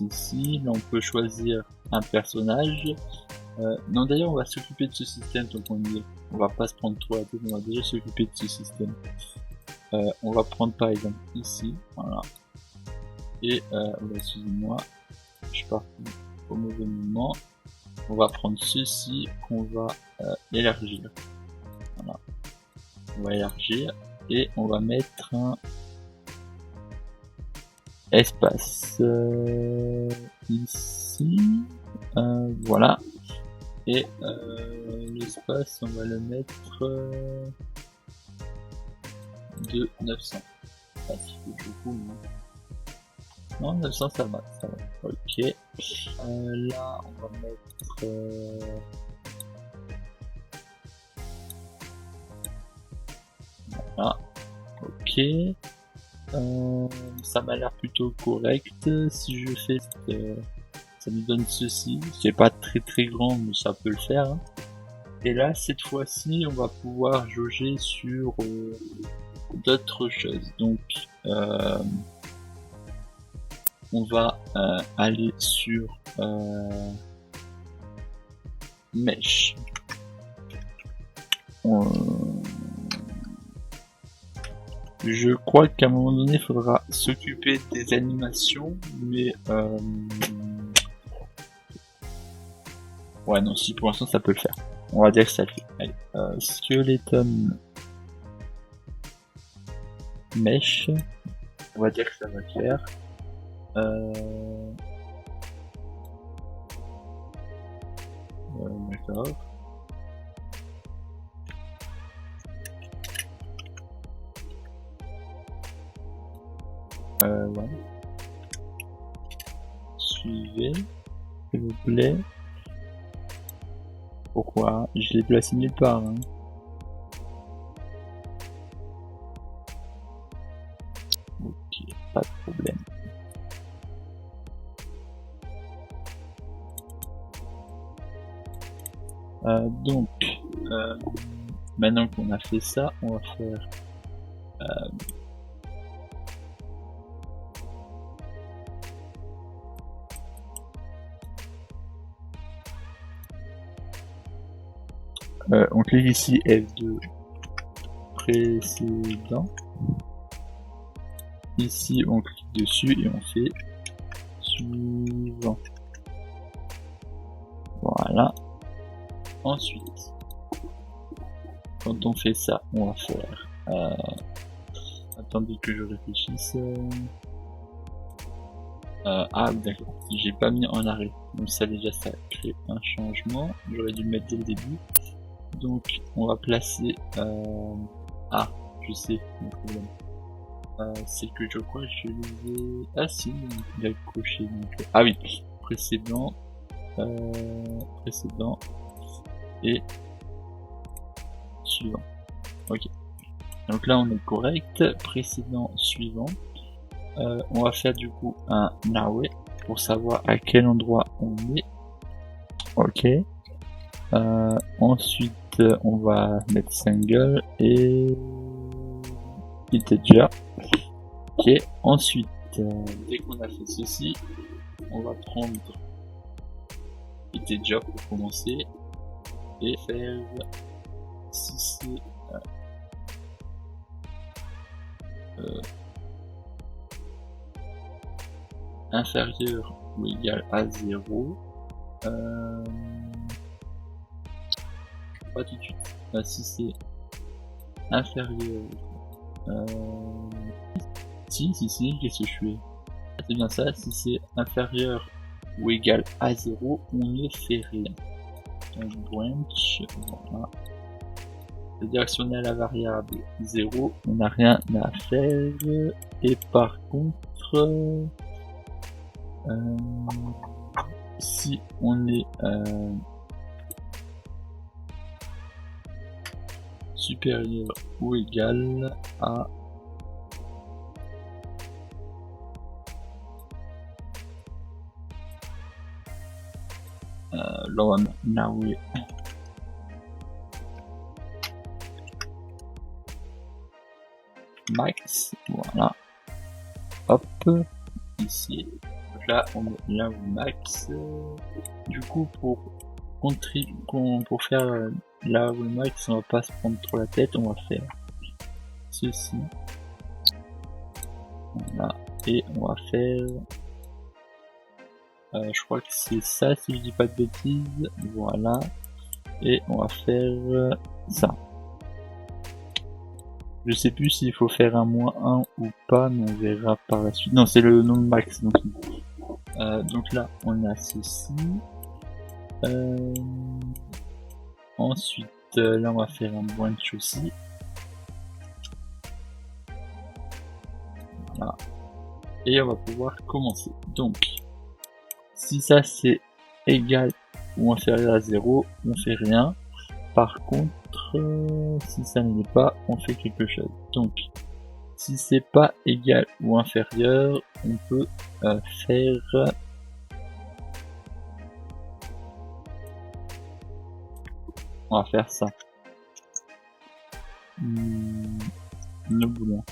ici. Là on peut choisir un personnage. Non d'ailleurs on va s'occuper de ce système tant qu'on y est. On va pas se prendre trop la tête, on va déjà s'occuper de ce système. On va prendre par exemple ici, voilà. Et excusez-moi, je suis parti au mauvais moment. On va prendre ceci qu'on va élargir. Voilà. On va élargir et on va mettre un espace ici. Voilà. Et l'espace, on va le mettre de 900. Ah, si beaucoup, non, 900 ça va, ça va. Ok. Là, on va mettre voilà. Ok. Ça m'a l'air plutôt correct. Si je fais ça me donne ceci. C'est pas très grand, mais ça peut le faire. Hein. Et là, cette fois-ci, on va pouvoir jauger sur d'autres choses. Donc, on va aller sur Mesh. Je crois qu'à un moment donné, il faudra s'occuper des animations, mais ouais, non, si pour l'instant ça peut le faire. On va dire que ça le fait. Allez, Skeleton Mesh. On va dire que ça va le faire. D'accord. Ouais. Suivez, s'il vous plaît. Pourquoi? Je l'ai placé nulle part. Hein. Ok, pas de problème. Donc, maintenant qu'on a fait ça, on va faire on clique ici F2 précédent. Ici on clique dessus et on fait suivant. Voilà. Ensuite, quand on fait ça, on va faire attendez que je réfléchisse. Ah d'accord, j'ai pas mis en arrêt. Donc ça déjà ça crée un changement. J'aurais dû le mettre dès le début. Donc on va placer ah je sais le problème. C'est que je crois que je les ai. Ah si, il a coché donc. Ah oui, précédent et suivant. Ok. Donc là on est correct. Précédent, suivant. On va faire du coup un array pour savoir à quel endroit on est. Ok. Ensuite on va mettre single et integer. Ok. Ensuite dès qu'on a fait ceci, on va prendre integer pour commencer et faire si c'est inférieur ou égal à 0. Pas tout de suite. Si c'est inférieur. Si, qu'est-ce que je fais? C'est bien ça, si c'est inférieur ou égal à 0, on ne fait rien. Donc branch, voilà. C'est-à-dire que si on est à la variable 0, on n'a rien à faire. Et par contre, si on est supérieur ou égal à now max, voilà, hop, ici, là, on met là au max. Du coup, pour faire là au max, on va pas se prendre trop la tête, on va faire ceci. Voilà. Et on va faire... je crois que c'est ça, si je dis pas de bêtises. Voilà. Et on va faire ça. Je sais plus s'il faut faire un -1 ou pas, mais on verra par la suite. Non, c'est le nombre max. Donc là, on a ceci. Ensuite, là, on va faire un branch aussi. Voilà. Et on va pouvoir commencer. Donc, si ça c'est égal ou inférieur à 0, on fait rien. Par contre, si ça ne l'est pas, on fait quelque chose. Donc, si c'est pas égal ou inférieur, on peut faire... On va faire ça. Nous voulons.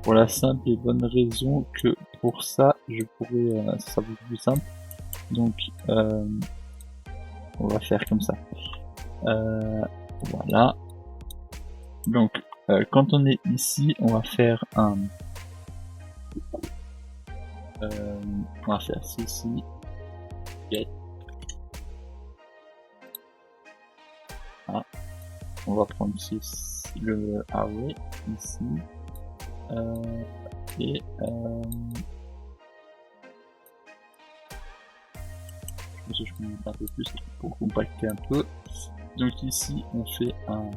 Pour la simple et bonne raison que pour ça, je pourrais... ça sera beaucoup plus simple. Donc, on va faire comme ça. Voilà. Donc, quand on est ici, on va faire un... on va faire ceci. Get. Ah. On va prendre ceci, le array ici. Et je peux mettre un peu plus pour compacter un peu. Donc ici on fait un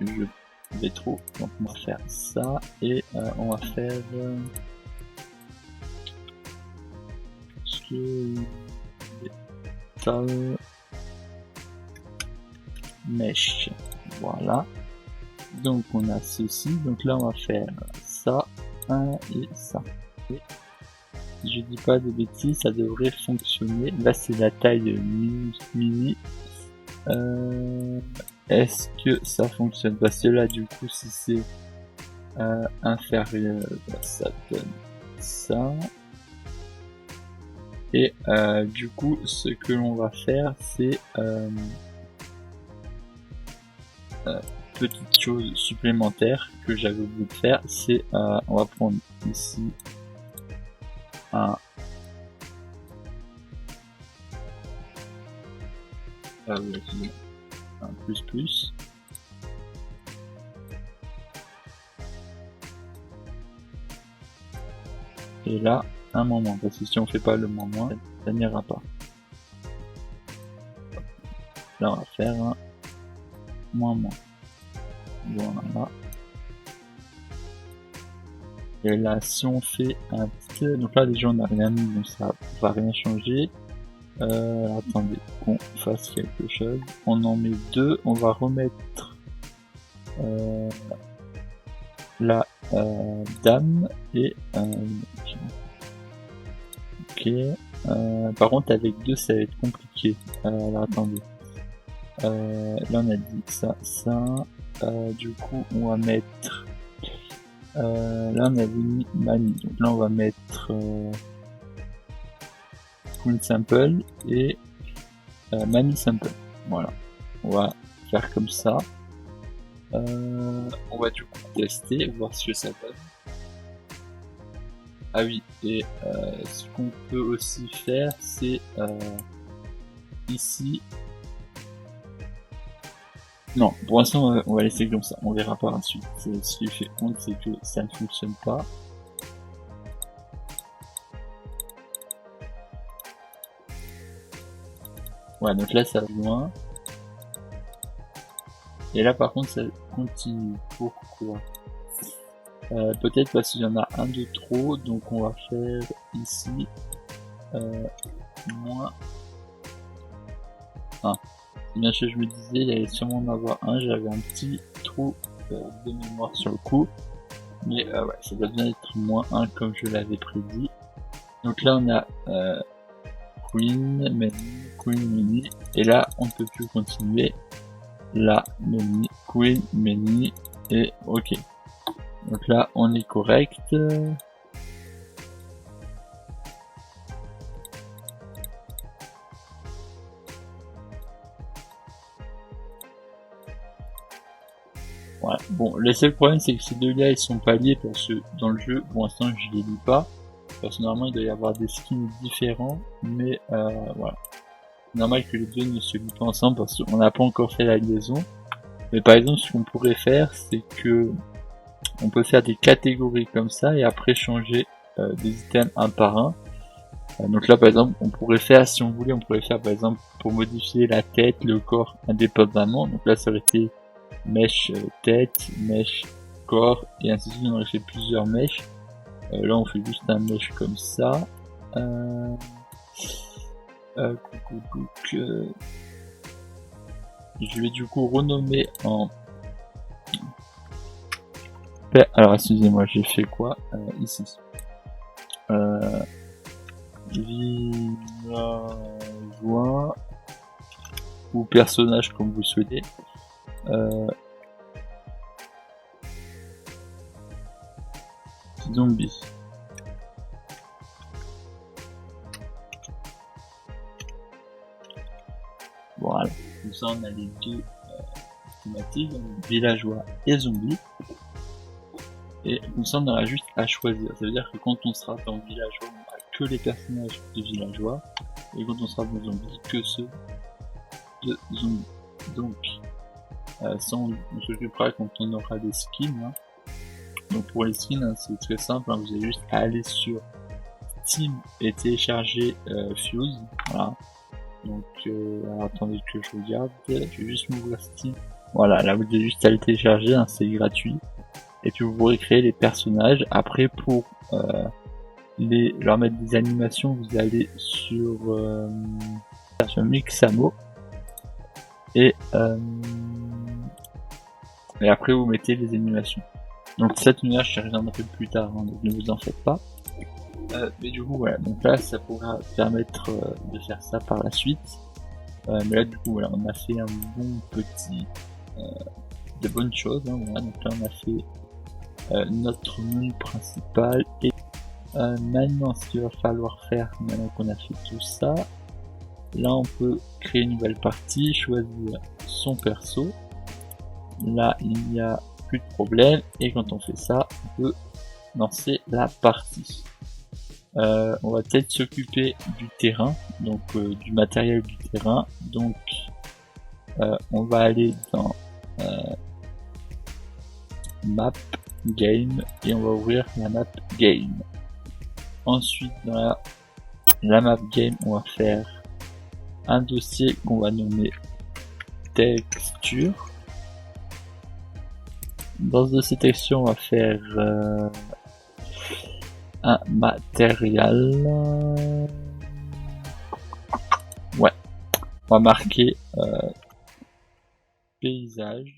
je vais trop, donc on va faire ça et on va faire mesh. Voilà. Donc on a ceci, donc là on va faire ça, et ça. Et si je dis pas de bêtises, ça devrait fonctionner. Là c'est la taille mini. Est-ce que ça fonctionne? Parce que là du coup si c'est inférieur, ça donne ça. Et du coup ce que l'on va faire c'est petite chose supplémentaire que j'avais oublié de faire, c'est on va prendre ici un plus. Et là, un moment, parce que si on fait pas le moment, ça n'ira pas. Là, on va faire un moins. Voilà. Et là, si on fait un petit... Donc là, déjà, on n'a rien mis, donc ça va rien changer. Attendez, qu'on fasse quelque chose. On en met 2. On va remettre la dame et ok. Par contre, avec 2, ça va être compliqué. Alors, attendez. Là, on a dit ça. Du coup, on va mettre... là, on a mis Mani. Donc là, on va mettre Queen Sample et Mani Sample. Voilà. On va faire comme ça. On va du coup tester, voir ce que ça donne. Ah oui, et ce qu'on peut aussi faire, c'est ici. Non, pour l'instant, on va laisser comme ça. On verra par la suite. Ce qui fait honte, c'est que ça ne fonctionne pas. Ouais, donc là, ça va loin. Et là, par contre, ça continue. Pourquoi? Peut-être parce qu'il y en a un de trop. Donc, on va faire ici moins 1. C'est bien ce que je me disais, il allait sûrement en avoir un. J'avais un petit trou de mémoire sur le coup. Mais ouais, ça doit bien être moins 1 comme je l'avais prédit. Donc là, on a Queen, Many. Et là, on ne peut plus continuer. Là, Many, Queen, Many. Et ok. Donc là, on est correct. Voilà. Bon, le seul problème, c'est que ces deux-là, ils sont pas liés parce que dans le jeu, pour l'instant, je les lis pas. Parce que normalement, il doit y avoir des skins différents, mais voilà. C'est normal que les deux ne se lient pas ensemble parce qu'on n'a pas encore fait la liaison. Mais par exemple, ce qu'on pourrait faire, c'est que on peut faire des catégories comme ça et après changer des items un par un. Donc là, par exemple, on pourrait faire, si on voulait, on pourrait faire par exemple pour modifier la tête, le corps indépendamment. Donc là, ça aurait été mèche tête, mèche corps et ainsi de suite. On aurait fait plusieurs mèches. Là, on fait juste un mèche comme ça. Je vais du coup renommer en... Alors excusez-moi, j'ai fait quoi ici villageois ou personnage comme vous souhaitez. Zombie. Voilà, comme ça on a les deux thématiques, villageois et zombies. Et comme ça on aura juste à choisir. Ça veut dire que quand on sera dans villageois, on aura que les personnages de villageois. Et quand on sera dans zombies, que ceux de zombies. Donc, ça on s'occupera quand on aura des skins. Hein. Donc pour les skins, hein, c'est très simple. Hein, vous avez juste à aller sur Steam et télécharger Fuse. Voilà. Donc, alors, attendez que je regarde. Je vais juste m'ouvrir Steam. Voilà, là vous avez juste à le télécharger, hein, c'est gratuit. Et puis vous pourrez créer les personnages. Après, pour leur mettre des animations, vous allez sur Mixamo. Et après vous mettez les animations. Donc cette univers je reviendrai plus tard, hein, donc ne vous en faites pas. Mais du coup voilà, donc là ça pourra permettre de faire ça par la suite. Mais là du coup voilà, on a fait un bon petit de bonnes choses. Hein, voilà. Donc là on a fait notre menu principal et maintenant ce qu'il va falloir faire maintenant qu'on a fait tout ça, là on peut créer une nouvelle partie, choisir son perso. Là il n'y a plus de problème et quand on fait ça on peut lancer la partie. On va peut-être s'occuper du terrain, donc du matériel du terrain. Donc on va aller dans map game et on va ouvrir la map game. Ensuite dans la map game on va faire un dossier qu'on va nommer texture. Dans ce dossier texture on va faire un matériel. Ouais. On va marquer paysage.